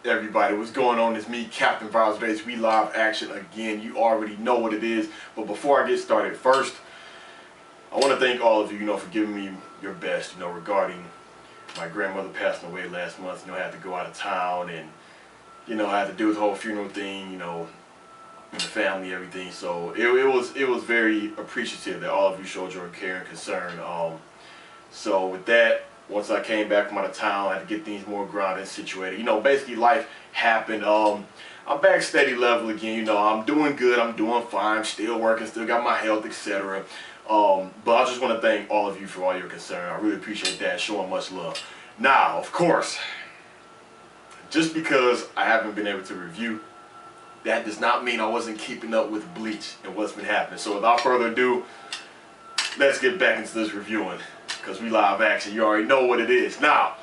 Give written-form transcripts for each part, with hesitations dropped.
Everybody, what's going on? It's me, Captain Viles Base. We live action again. You already know what it is. But before I get started, first, I want to thank all of you, for giving me your best, regarding my grandmother passing away last month. I had to go out of town and, I had to do the whole funeral thing, with the family, everything. So it was very appreciative that all of you showed your care and concern. So with that, once I came back from out of town, I had to get things more grounded and situated. Basically life happened. I'm back steady level again. I'm doing good. I'm doing fine. Still working. Still got my health, etc. But I just want to thank all of you for all your concern. I really appreciate that. Showing much love. Now, of course, just because I haven't been able to review, that does not mean I wasn't keeping up with Bleach and what's been happening. So without further ado, let's get back into this reviewing. Because we live action, you already know what it is. Now,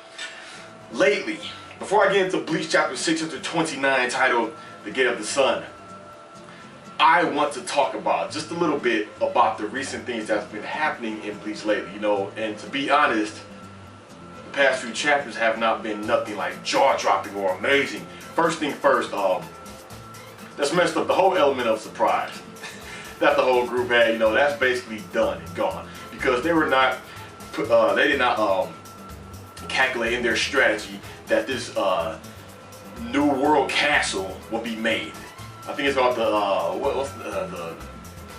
lately, before I get into Bleach chapter 629 titled The Gate of the Sun, I want to talk about just a little bit about the recent things that's been happening in Bleach lately, and to be honest, the past few chapters have not been nothing like jaw-dropping or amazing. First thing first, that's messed up the whole element of surprise that the whole group had. That's basically done and gone because they did not calculate in their strategy that this new world castle will be made. I think it's about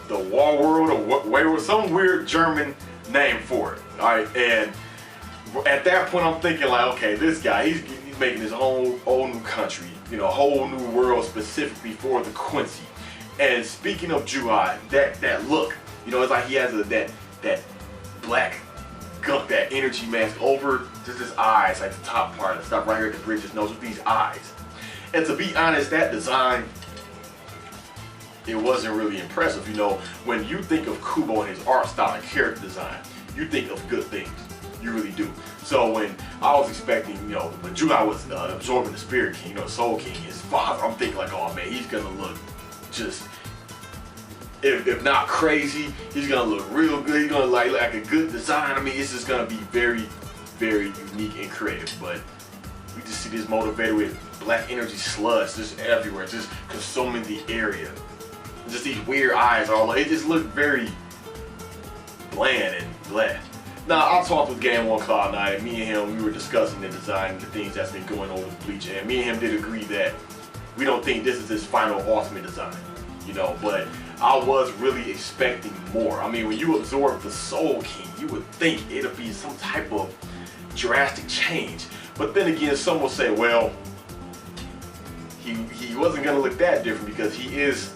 the War World or what, some weird German name for it. All right, and at that point I'm thinking like, okay, this guy he's making his own new country, a whole new world specifically for the Quincy. And speaking of Juhai, that look, it's like he has that black gunk, that energy mask over just his eyes, like the top part, the stuff right here at the bridge, his nose with these eyes. And to be honest, that design, it wasn't really impressive. When you think of Kubo and his art style and character design, you think of good things. You really do. So when I was expecting, when Juhai was absorbing the Spirit King, Soul King, his father, I'm thinking like, oh man, he's gonna look just, if not crazy, he's gonna look real good. He's gonna like a good design. I mean, it's just gonna be very, very unique and creative. But we just see this motivated with black energy sludge just everywhere, just consuming the area. Just these weird eyes, it just looked very bland and bland. Now, I talked with Game on Cloud 9, and me and him, we were discussing the design and the things that's been going on with Bleach, and me and him did agree that we don't think this is his final ultimate design, but I was really expecting more. I mean, when you absorb the Soul King, you would think it'll be some type of drastic change. But then again, some will say, well, he wasn't gonna look that different because he is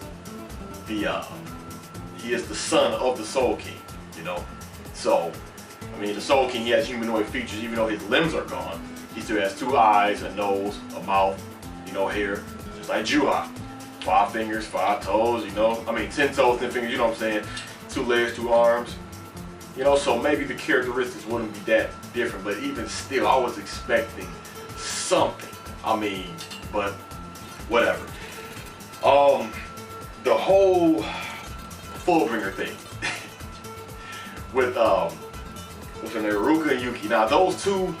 the son of the Soul King, So, I mean, the Soul King, he has humanoid features, even though his limbs are gone. He still has 2 eyes, a nose, a mouth, hair, just like Juhai. 5 fingers, 5 toes, I mean 10 toes, 10 fingers, what I'm saying? 2 legs, 2 arms, so maybe the characteristics wouldn't be that different, but even still, I was expecting something. I mean, but whatever. The whole Fullbringer thing with Ruka and Yuki. Now those two,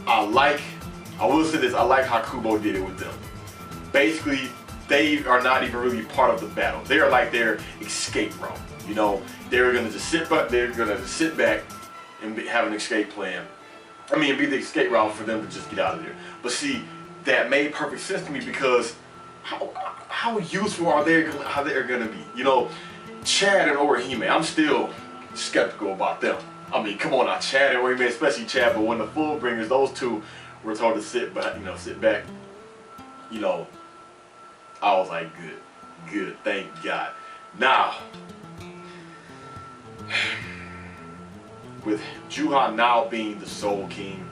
I will say this, I like how Kubo did it with them. Basically, they are not even really part of the battle. They are like their escape route. They're gonna just sit back and have an escape plan. I mean, be the escape route for them to just get out of there. But see, that made perfect sense to me because how useful are they gonna be? Chad and Orihime, I'm still skeptical about them. I mean, come on now, Chad and Orihime, especially Chad. But when the Fullbringers, those two were told to sit back, I was like, good, thank God. Now, with Juhai now being the Soul King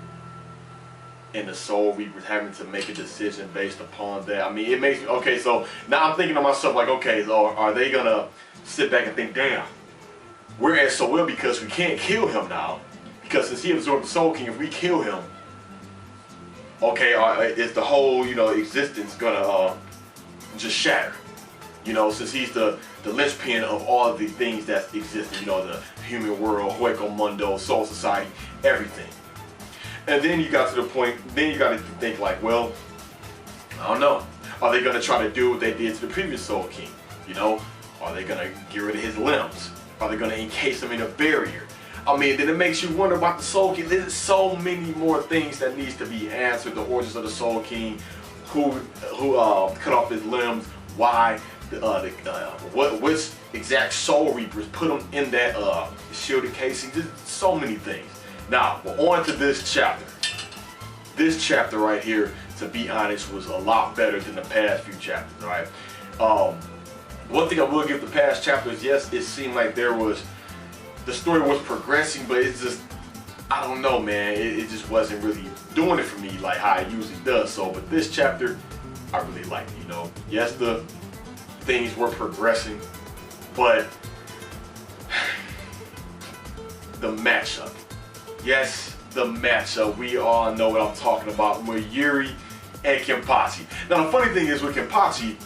and the Soul Reapers having to make a decision based upon that, I mean, it makes me, okay, so now I'm thinking to myself like, okay, so are they gonna sit back and think, damn, we're at so well because we can't kill him now, because since he absorbed the Soul King, if we kill him, okay, is the whole, existence gonna just shatter? Since he's the linchpin of all of the things that exist, the human world, Hueco Mundo, Soul Society, everything. And then you got to the point, then you got to think like, well, I don't know. Are they going to try to do what they did to the previous Soul King? You know, are they going to get rid of his limbs? Are they going to encase him in a barrier? I mean, then it makes you wonder about the Soul King. There's so many more things that needs to be answered. The origins of the Soul King, who cut off his limbs, why, which exact Soul Reapers put him in that shielded casing. Just so many things. Now, we're on to this chapter. This chapter right here, to be honest, was a lot better than the past few chapters, right? One thing I will give the past chapters, yes, it seemed like the story was progressing, but it's just, I don't know, man, it just wasn't really doing it for me like how it usually does. So, but this chapter, I really liked it, you know. Yes, the things were progressing, but the matchup. Yes, the matchup. We all know what I'm talking about. Mayuri and Kenpachi. Now, the funny thing is with Kenpachi,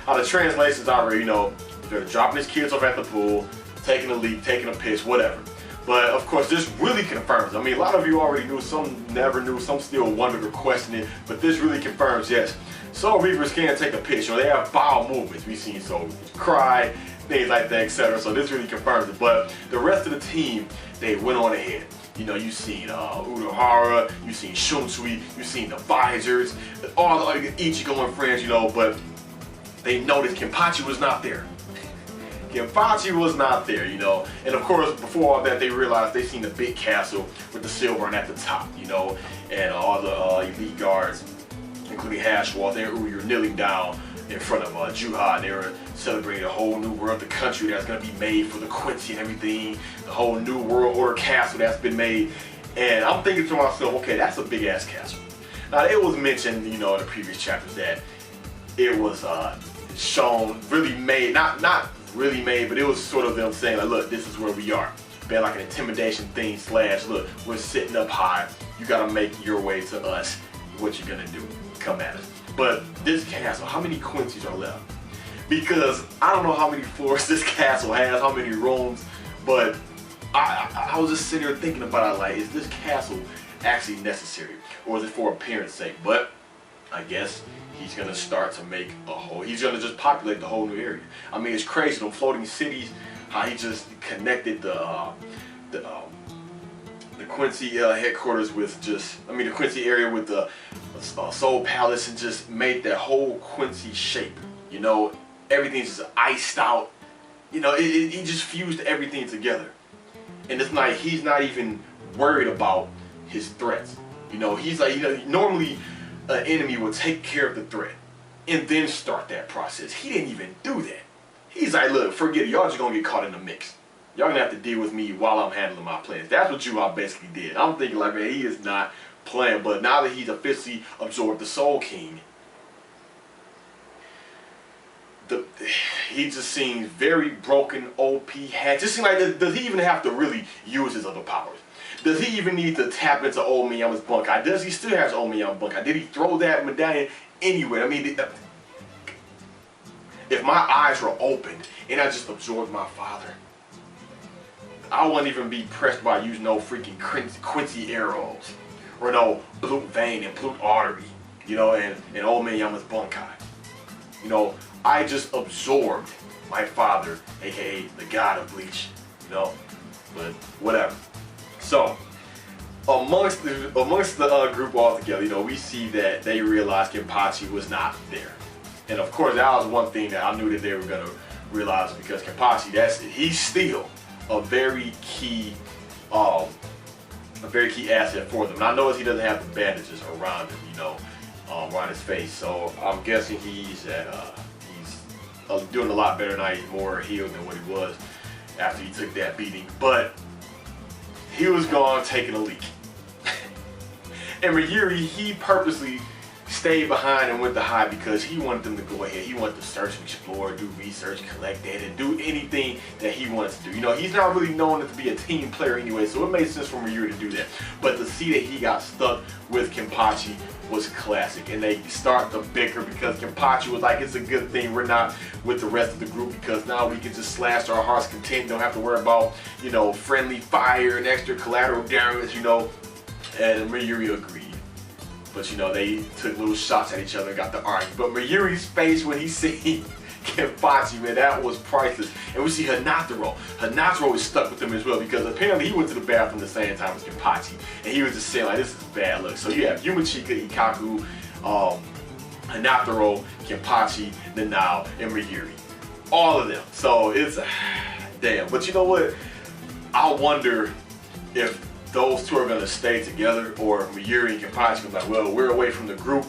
how the translations already, you know, they're dropping his kids off at the pool, taking a leak, taking a piss, whatever. But of course, this really confirms. I mean, a lot of you already knew, some never knew, some still wondered or questioned it. But this really confirms, yes, Soul Reapers can take a piss, or they have bowel movements. We've seen Soul Reapers cry, things like that, etc. So this really confirms it. But the rest of the team, they went on ahead. You know, you've seen Urahara, you've seen Shumsui, you've seen the Visors, all the Ichigo and friends, you know, but they noticed Kenpachi was not there. Kenpachi was not there, you know. And of course, before all that, they realized they seen the big castle with the Silverhand at the top, you know, and all the elite guards, including Hashwalth and Uryu, kneeling down in front of Juha, and they were celebrating a whole new world, the country that's going to be made for the Quincy and everything, the whole new world order castle that's been made. And I'm thinking to myself, okay, that's a big ass castle. Now, it was mentioned, you know, in the previous chapters that it was shown, really made, not really made, but it was sort of them saying like, look, this is where we are. Been like an intimidation thing / look, we're sitting up high, you gotta make your way to us. What you gonna do? Come at us. But this castle, how many Quincy's are left? Because I don't know how many floors this castle has, how many rooms, but I was just sitting here thinking about it like, is this castle actually necessary? Or is it for appearance sake? But I guess he's gonna start to make he's gonna just populate the whole new area. I mean, it's crazy, them floating cities, how he just connected the Quincy headquarters with the Quincy area with the Soul Palace, and just made that whole Quincy shape. You know, everything's just iced out. You know, he just fused everything together. And it's like, he's not even worried about his threats. You know, he's like, you know, normally an enemy will take care of the threat and then start that process. He didn't even do that. He's like, look, forget it. Y'all just gonna get caught in the mix. Y'all gonna have to deal with me while I'm handling my plans. That's what Juha basically did. I'm thinking like, man, he is not playing. But now that he's officially absorbed the Soul King, he just seems very broken, OP, hacked. Just seems like, does he even have to really use his other powers? Does he even need to tap into Old Miyama's Bunkai? Does he still have Old Miyama Bunkai? Did he throw that medallion anywhere? I mean, if my eyes were open and I just absorbed my father, I wouldn't even be pressed by using no freaking Quincy arrows or no blue vein and blue artery, you know, and Old Miyama's Bunkai. You know, I just absorbed my father, aka the god of Bleach, you know, but whatever. So, amongst the group all together, you know, we see that they realized Kenpachi was not there. And of course, that was one thing that I knew that they were going to realize, because Kenpachi, he's still a very key asset for them. And I notice he doesn't have the bandages around him, you know, around his face. So I'm guessing he's doing a lot better now. He's more healed than what he was after he took that beating. But he was gone taking a leak. And Mayuri, he purposely stayed behind and went to hide because he wanted them to go ahead. He wanted to search, explore, do research, collect data, do anything that he wants to do. You know, he's not really known to be a team player anyway, so it made sense for Mayuri to do that. But to see that he got stuck with Kenpachi was classic. And they start to bicker because Kenpachi was like, it's a good thing we're not with the rest of the group, because now we can just slash our heart's content. Don't have to worry about, you know, friendly fire and extra collateral damage, you know. And Mayuri agreed. But you know, they took little shots at each other and got the argument. But Mayuri's face when he seen Kenpachi, man, that was priceless. And we see Hinataro. Hinataro is stuck with him as well because apparently he went to the bathroom the same time as Kenpachi. And he was just saying like, this is bad luck. So you have Yumachika, Ikaku, Hinataro, Kenpachi, Nanao, and Mayuri. All of them. So it's, damn. But you know what? I wonder if those two are going to stay together or Mayuri and Kenpachi are like, well, we're away from the group.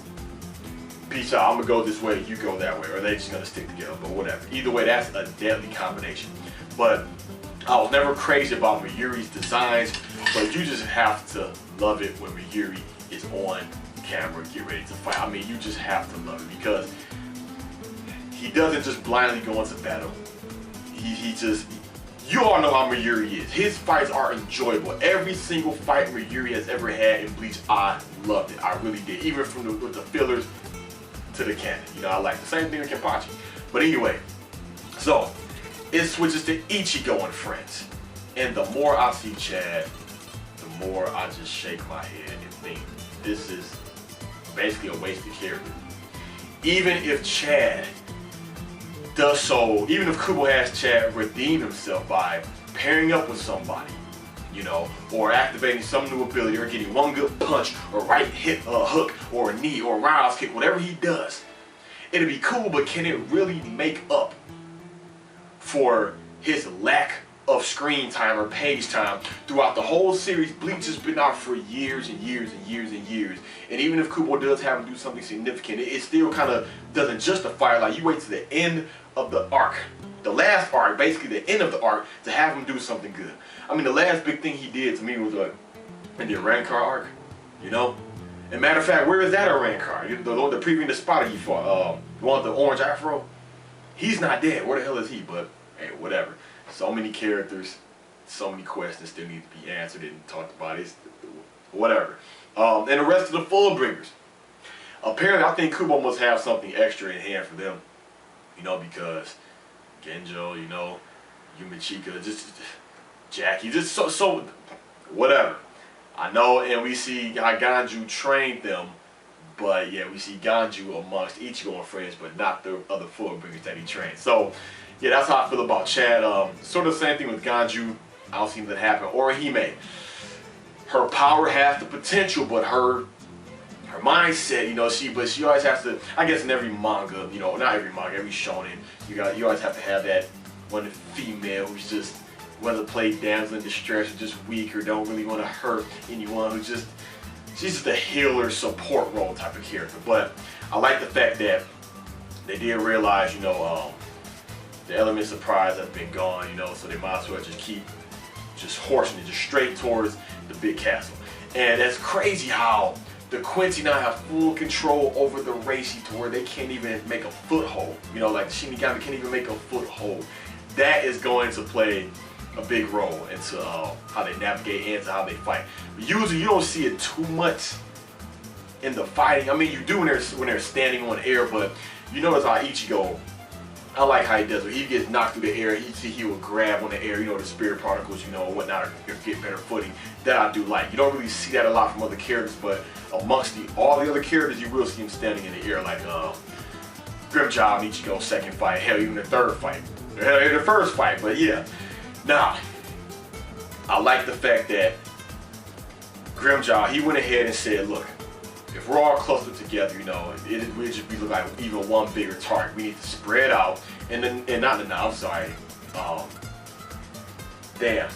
Peace out. I'm going to go this way, you go that way. Or they just going to stick together, but whatever. Either way, that's a deadly combination. But I was never crazy about Mayuri's designs, but you just have to love it when Mayuri is on camera, get ready to fight. I mean, you just have to love it because he doesn't just blindly go into battle. He just, you all know how Mayuri is. His fights are enjoyable. Every single fight Mayuri has ever had in Bleach, I loved it. I really did. Even from with the fillers to the canon. You know, I like the same thing with Kenpachi. But anyway, so it switches to Ichigo and friends. And the more I see Chad, the more I just shake my head and think this is basically a wasted character. Even if Chad does so, even if Kubo has Chad redeem himself by pairing up with somebody, you know, or activating some new ability, or getting one good punch, or right hit a hook, or a knee, or a roundhouse kick, whatever he does, it'll be cool, but can it really make up for his lack of screen time or page time throughout the whole series? Bleach has been out for years and years and years and years, and even if Kubo does have him do something significant, it still kind of doesn't justify it. Like, you wait to the end of the arc, the last arc, basically the end of the arc, to have him do something good. I mean, the last big thing he did to me was in the Rancor arc, you know? And matter of fact, where is that a Rancor? The previous Spider he fought, the one with the orange afro? He's not dead. Where the hell is he? But hey, whatever. So many characters, so many questions still need to be answered and talked about. It's whatever. And the rest of the Fullbringers. Apparently, I think Kubo must have something extra in hand for them. You know, because Genjo, you know, Yumachika, just Jackie, just so whatever. I know, and we see how Ganju trained them, but yeah, we see Ganju amongst Ichigo and friends, but not the other Fullbringers that he trained. So yeah, that's how I feel about Chad. Sort of the same thing with Ganju. I don't see that happen. Or Hime. Her power has the potential, but her mindset, you know, she always has to, I guess in every manga, you know, not every manga, every shonen, you always have to have that one female who's just, whether played damsel in distress or just weak or don't really want to hurt anyone, who's just, she's just a healer support role type of character. But I like the fact that they did realize, you know, the element surprise has been gone, you know, so they might as well just keep just horsing it just straight towards the big castle. And that's crazy how the Quincy now have full control over the Reishi to where they can't even make a foothold. You know, like the Shinigami can't even make a foothold. That is going to play a big role into how they navigate and into how they fight. But usually you don't see it too much in the fighting. I mean, you do when they're standing on air, but you notice how Ichigo, I like how he does it. He gets knocked through the air, he will grab on the air, you know, the spirit particles, you know, and whatnot, or get better footing. That I do like. You don't really see that a lot from other characters, but amongst all the other characters, you will see him standing in the air, like Grimjaw and Ichigo's second fight, hell, even the third fight, hell, even the first fight, but yeah. Now, I like the fact that Grimjaw, he went ahead and said, look, if we're all closer together, you know, we just be like even one bigger target. We need to spread out, and I'm sorry, damn,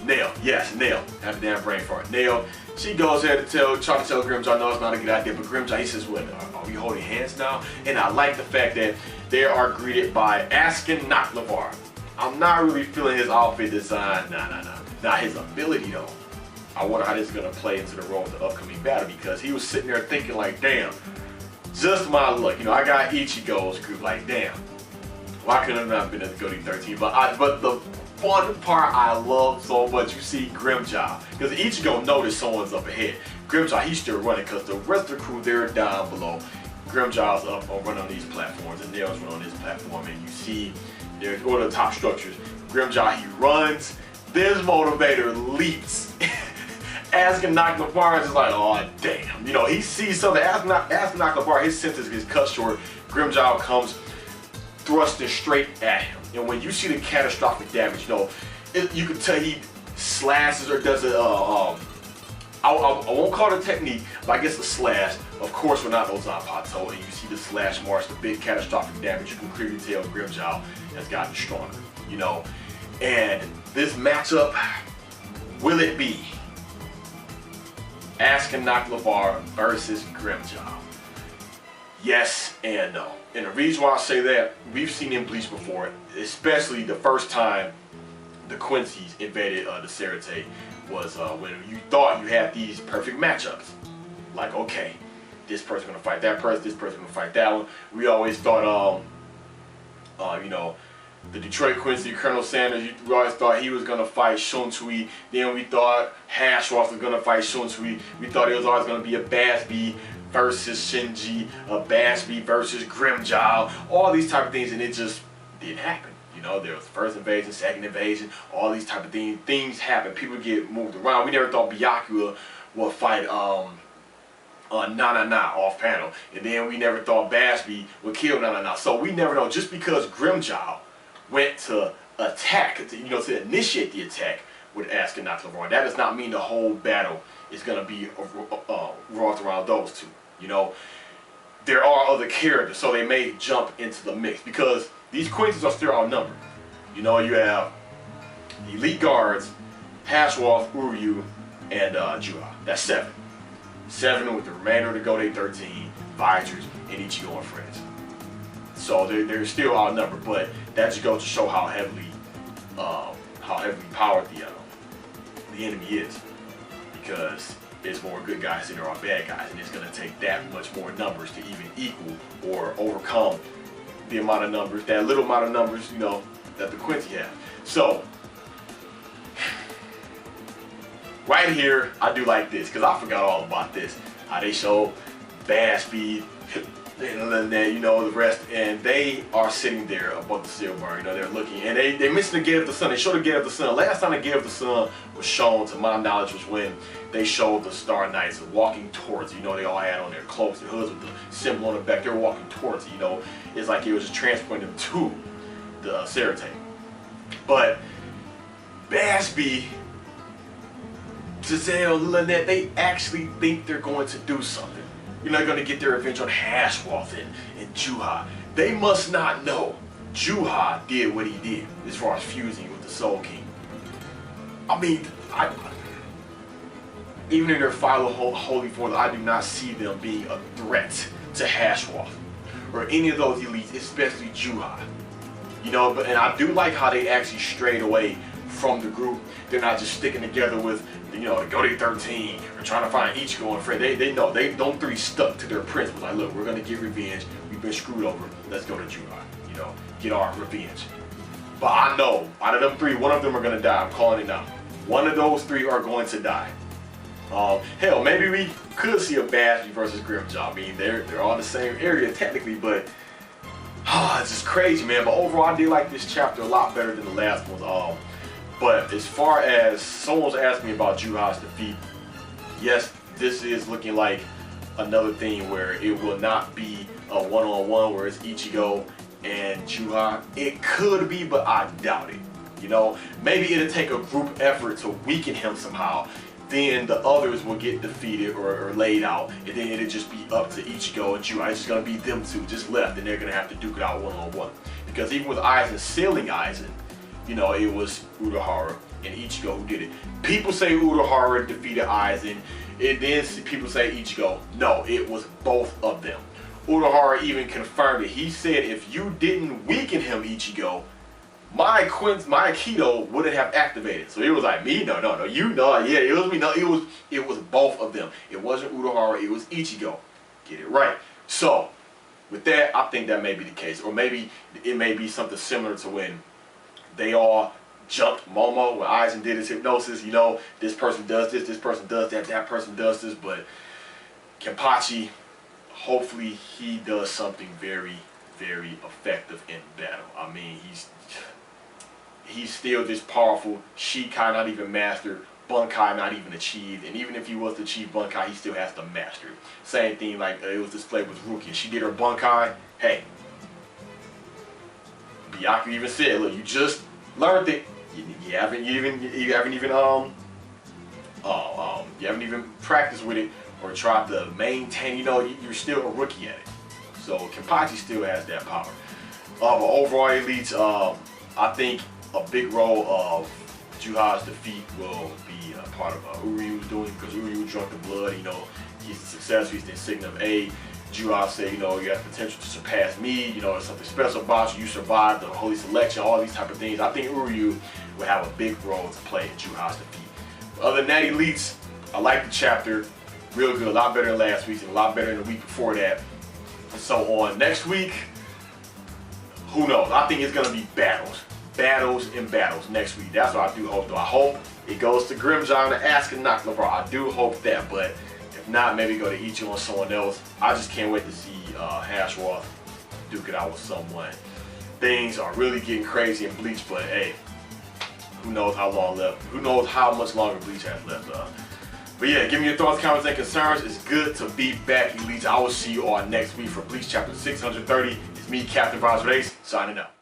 Nail, yes, Nail, have a damn brain fart. Nail, she goes ahead to try to tell Grimjaw, no, it's not a good idea, but Grimjaw, he says, what, are we holding hands now? And I like the fact that they are greeted by Askin Naklavar. I'm not really feeling his outfit design, nah, his ability though. I wonder how this is going to play into the role of the upcoming battle, because he was sitting there thinking like, damn, just my luck. You know, I got Ichigo's group, like, damn, why couldn't I have been at the Goaty 13? But the fun part I love so much, you see Grimjaw, because Ichigo noticed someone's up ahead. Grimjaw, he's still running, because the rest of the crew, they're down below. Grimjaw's up or running on these platforms, and Nail's running on this platform, and you see there's one of the top structures. Grimjaw, he runs, this motivator leaps Asuka knocked LeVar is just like, oh damn. You know, he sees something. Asuka knocked LeVar, his senses gets cut short. Grimmjow comes thrusting straight at him. And when you see the catastrophic damage, you know, you can tell he slashes or does I won't call it a technique, but I guess a slash. Of course, we're not no Zanpakuto, and you see the slash marks, the big catastrophic damage. You can clearly tell Grimmjow has gotten stronger, you know. And this matchup, will it be Asuka knocked LeVar versus Grimmjow? Yes and no. And the reason why I say that, we've seen in Bleach before, especially the first time the Quincy's invaded the Serite, was when you thought you had these perfect matchups. Like, okay, this person's gonna fight that person, this person's gonna fight that one. We always thought, you know, the Detroit Quincy, Colonel Sanders, we always thought he was gonna fight Shunsui. Then we thought Hashwoth was gonna fight Shunsui. We thought it was always gonna be a Basby versus Shinji, a Basby versus Grimmjow, all these type of things, and it just didn't happen. You know, there was first invasion, second invasion, all these type of things. Things happen. People get moved around. We never thought Byakuya would fight Na off panel, and then we never thought Basby would kill Na. So we never know. Just because Grimmjow went to attack, to initiate the attack with Asuka knocked LeVar, that does not mean the whole battle is going to be revolved around those two. You know, there are other characters, so they may jump into the mix because these Quincy's are still outnumbered. You know, you have Elite Guards, Hashwoth, Uryu, and Juha. That's 7. 7 with the remainder of the Gode 13, Vizers, and Ichigo and friends. So they're still outnumbered, but that just goes to show how heavily powered the enemy is. Because there's more good guys than there are bad guys, and it's going to take that much more numbers to even equal or overcome the amount of numbers, that little amount of numbers, you know, that the Quincy have. So, right here, I do like this, because I forgot all about this. How they show Basby, and then, you know, the rest, and they are sitting there above the silver, you know, they're looking, and they mentioned the Gate of the Sun. They showed the Gate of the Sun. Last time the Gate of the Sun was shown, to my knowledge, was when they showed the Star Knights walking towards it. You know, they all had on their cloaks, their hoods with the symbol on the back. They were walking towards it, you know. It's like it was just transporting them to the Serite. But Basby, Giselle, Lynette, they actually think they're going to do something. You're not going to get their revenge on Hashwoth and Juha. They must not know Juha did what he did as far as fusing with the Soul King. I mean, even in their final holy form, I do not see them being a threat to Hashwoth or any of those elites, especially Juha. You know, and I do like how they actually strayed away from the group. They're not just sticking together with, you know, the Gode 13 or trying to find Ichigo and Fred. They know, don't three stuck to their principles. Like, look, we're gonna get revenge. We've been screwed over. Let's go to Juha, you know, get our revenge. But I know, out of them 3, one of them are gonna die. I'm calling it now. One of those 3 are going to die. Hell, maybe we could see a Basby versus Grimmjow. I mean, they're all in the same area technically, but it's just crazy, man. But overall, I did like this chapter a lot better than the last one. But as far as someone's asked me about Juha's defeat, yes, this is looking like another thing where it will not be a one-on-one where it's Ichigo and Juha. It could be, but I doubt it. You know, maybe it'll take a group effort to weaken him somehow. Then the others will get defeated or laid out, and then it'll just be up to Ichigo and Juha. It's just gonna be them 2 just left, and they're gonna have to duke it out one-on-one. Because even with Aizen sealing Aizen, you know, it was Urahara and Ichigo who did it. People say Urahara defeated Aizen, and then people say Ichigo. No, it was both of them. Urahara even confirmed it. He said, if you didn't weaken him, Ichigo, my Aikido wouldn't have activated. So it was like, me? No, you know, yeah, it was me. No, it was both of them. It wasn't Urahara, it was Ichigo. Get it right. So, with that, I think that may be the case. Or maybe it may be something similar to when they all jumped Momo when Aizen did his hypnosis. You know, this person does this person does that, that person does this. But Kenpachi, hopefully he does something very, very effective in battle. I mean, he's still this powerful. Shikai not even mastered. Bunkai not even achieved, and even if he was to achieve Bunkai, he still has to master it. Same thing like it was displayed with Rukia. She did her Bunkai. Hey, Byakuya even said, look, you just learned it. You haven't even practiced with it or tried to maintain. You know, you're still a rookie at it. So Kenpachi still has that power. But overall, elites, I think a big role of Juha's defeat will be a part of Uryu's doing, because Uryu drunk the blood. You know, he's a success. He's the insignia of A. Juha said, you know, you have potential to surpass me. You know, there's something special about you. You survived the holy selection, all these type of things. I think Uryu will have a big role to play in Juha's defeat. But other than that, elites, I like the chapter. Real good, a lot better than last week and a lot better than the week before that. And so on next week, who knows? I think it's going to be battles. Battles and battles next week. That's what I do hope, though. I hope it goes to Grimmjow and Ascanac LeBron. I do hope that, but if not, maybe go to Ichigo and someone else. I just can't wait to see Hashroth duke it out with someone. Things are really getting crazy in Bleach, but hey, who knows how long left? Who knows how much longer Bleach has left? But yeah, give me your thoughts, comments, and concerns. It's good to be back, elites. I will see you all next week for Bleach chapter 630. It's me, Captain Vaz Race, signing out.